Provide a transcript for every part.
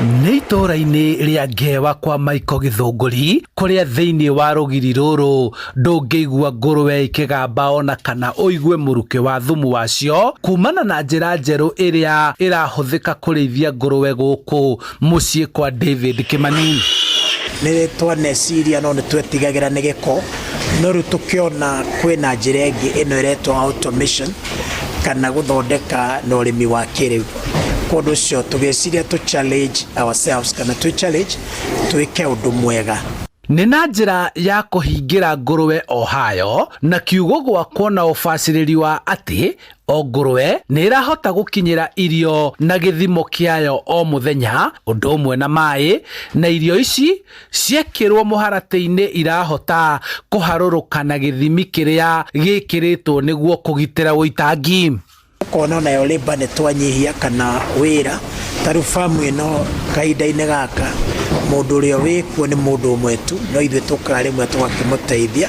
Nĩ itũũra-inĩ rĩa Ngewa kwa Michael Gĩthũngũri kũrĩa thĩinĩ wa rũgiri rũrũ ndũngĩigua ngũrwe ikĩgamba ona kana ũigue mũrukĩ wa thumu wacio kumana na njĩra njerũ ĩrĩa ĩrahũthĩka kũrĩithia ngũrwe gũkũ mũciĩ kwa David Kĩmani. Nĩ twaneciria no nĩ twetigagĩra nĩ gĩko no rĩu tũkĩona kwĩna njĩra ĩngĩ ĩno ĩretwo automation kana gũthondeka na ũrĩmi wa kĩrĩu. Kũndũ ũcio tũgĩciria tũ challenge ourselves kana tũ challenge twĩke ũndũ mwega. Nĩ na njĩra ya kũhingĩra ngũrwe o hayo na kiugo gwakwo na ũbacĩrĩri wa atĩ o ngũrwe nĩ ĩrahota gũkinyĩra irio na gĩthimo kĩayo o mũthenya ũndũ ũmwe na maĩ na irio ici ciekĩrwo mũharatĩ-inĩ irahota kũharũrũka na gĩthimi kĩrĩa gĩkĩrĩtwo nĩguo kũgitĩra ũitangi. Kona nayo labor nĩ twanyihia kana wĩra tarĩ famu ĩno kahinda-inĩ gaka mũndũ ũrĩa wĩkuo nĩ mũndũ ũmwe tu no ithuĩ tũkaga rĩmwe tũgakĩmũteithia.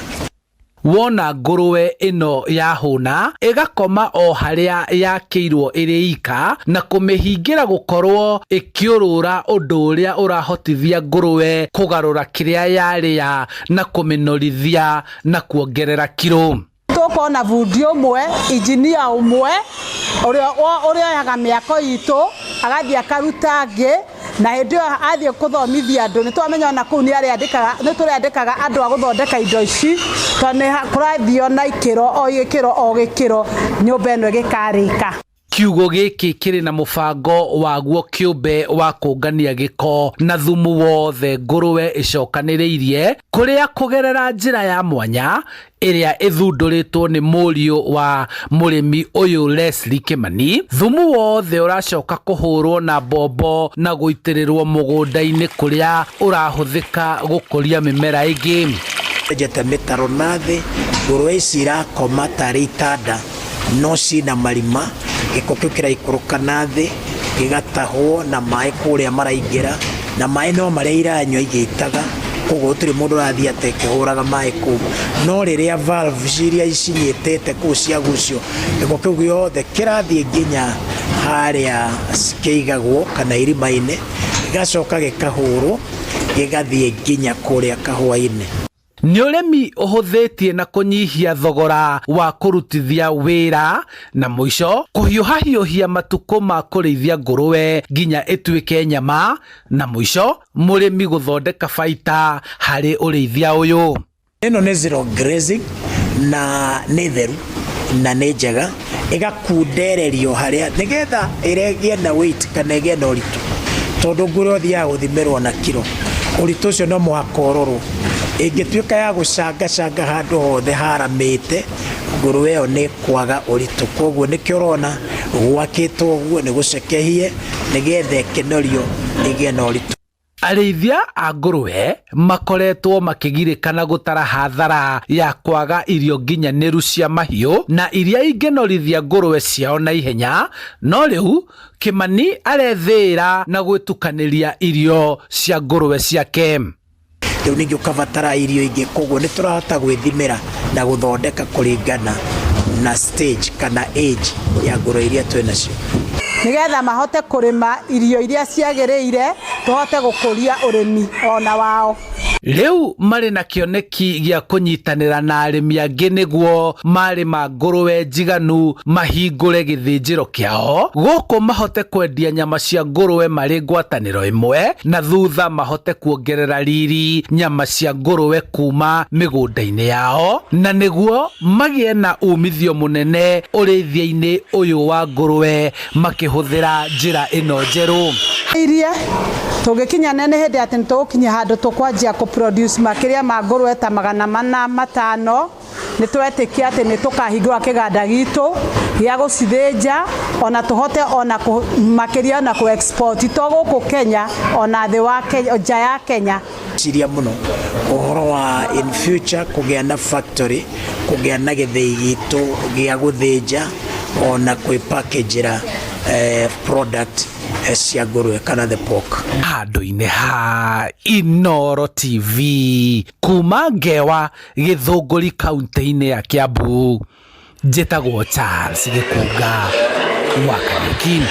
Wona ngũrwe ĩno yahũna ĩgakoma o harĩa yakĩirwo ĩrĩ ika na kũmĩhingĩra gũkorwo ĩkĩũrũra ũndũ ũrĩa ũrahotithia ngũrwe kũgarũra kĩrĩa yarĩa na kũmĩnorithia na kuongerera kiro. Tũkona video ũmwe engineer ũmwe ũrĩa oyaga mĩako itũ agathiĩ akaruta ngĩ na hĩndĩ ĩyo athiĩ kũthomithia andũ nĩ twamenya ona kũu nĩ tũrĩandĩkaga andũ a gũthondeka indo ici tondũ kũrathio na ikĩro o gĩkĩro nyũmba ĩno ĩgĩkarĩka. Kiugo gĩkĩ kĩrĩ na mũbango waguo kĩũmbe wa kũngania gĩko na thumu wothe ngũrwe ĩcokanĩrĩirie kũrĩa kũgerera njĩra ya mwanya ĩrĩa ĩthundũrĩtwo nĩ mũriũ wa mũrĩmi ũyũ Leslie Kĩmani. Thumu wothe ũracoka kũhũrwo na mbombo na gũitĩrĩrwo mũgũnda-inĩ kũrĩa ũrahũthĩka gũkũria mĩmera ĩngĩ. Njete mĩtaro na thĩ ngũrwe ici irakoma tarĩ itanda no cina marima gĩko kĩu kĩraikũrũka na thĩ gĩgatahwo na maĩ kũrĩa maraingĩra na maĩ no marĩa iranyua igĩitaga koguo gũtirĩ mũndũ ũrathiĩ atĩ kĩhũraga maĩ kũu no rĩrĩa valve iria cinyitĩte kũu ciagucio gĩko kĩu gĩothe kĩrathiĩ nginya harĩa kĩigagwo kana irima-inĩ gĩgacoka gĩkahũrwo gĩgathiĩ nginya kũrĩa kahũa-inĩ. Nĩ ũrĩmi ũhũthĩtie na kũnyihia thogora wa kũrutithia wĩra na mũico kũhiũhahiũhia matukũ ma kũrĩithia ngũrwe nginya ĩtuĩke nyama na mũico mũrĩmi gũthondeka baita harĩ ũrĩithia ũyũ. Ĩno nĩ zero grazing na nĩ theru na nĩ njega ĩgakundererio harĩa nĩgetha ĩgĩe na weight kana ĩgĩe na ũritũ tondũ ngũrwe ũthiaga gũthimĩrwo na kiro ũritũ ũcio no mũhaka ũrorwo. Ĩngĩtuĩka ya gũcangacanga handũ hothe haramĩte ngũrwe ĩyo nĩ kwaga ũritũ koguo nĩkĩo ũrona gwakĩtwo ũguo nĩ gũcekehie nĩgetha ĩkĩnorio ĩgĩe na ũritũ. Arĩithia a ngũrwe makoretwo makĩgirĩkana gũtara hathara ya kwaga irio nginyanĩru cia mahiũ na iria ingĩnorithia ngũrwe ciao na ihenya no rĩu Kĩmani arethĩĩra na gwĩtukanĩria irio cia ngũrwe ciake. Rĩu ningĩ ũkabatara irio ingĩ koguo nĩ tũrahota gwĩthimĩra na gũthondeka kũringana na stage kana age ya ngũrwe iria twĩnacio nĩgetha mahote kũrĩma irio iria ciagĩrĩire tũhote gũkũria ũrĩmi ona wao. Rĩu marĩ na kĩoneki gĩa kũnyitanĩra na arĩmi angĩ nĩguo marĩma ngũrwe njiganu mahingũre gĩthĩnjĩro kĩao gũkũ mahote kwendia nyama cia ngũrwe marĩ ngwatanĩro ĩmwe na thutha mahote kuongerera riri nyama cia ngũrwe kuma mĩgũnda-inĩ yao na nĩguo magĩe na umithio mũnene ũrĩithia-inĩ ũyũ wa ngũrwe makĩhũthĩra njĩra ĩno njerũ. Iria tũngĩkinya nĩ hĩndĩ atĩ nĩtũgũkinya handũ tũkwanjia kũ-produce makĩria ma ngũrwe ta 400-500 nĩ twetĩkia atĩ nĩ tũkahingũra kĩganda gitũ gĩa gũcithĩnja ona tũhote ona makĩria na kũ-export to gũkũ Kenya ona thĩ wa nja ya Kenya. Ciria mũno ũhoro wa in future kũgĩa na factory kũgĩa na gĩthĩi gitũ gĩa gũthĩnja ona kwĩ-packagĩra product cia ngũrwe kana the pork. Handũ-inĩ ha Inooro TV kuma Ngewa Gĩthũngũri kaunti-inĩ ya Kiambu njĩtagwo Charles Gĩkunga wa Kariũki.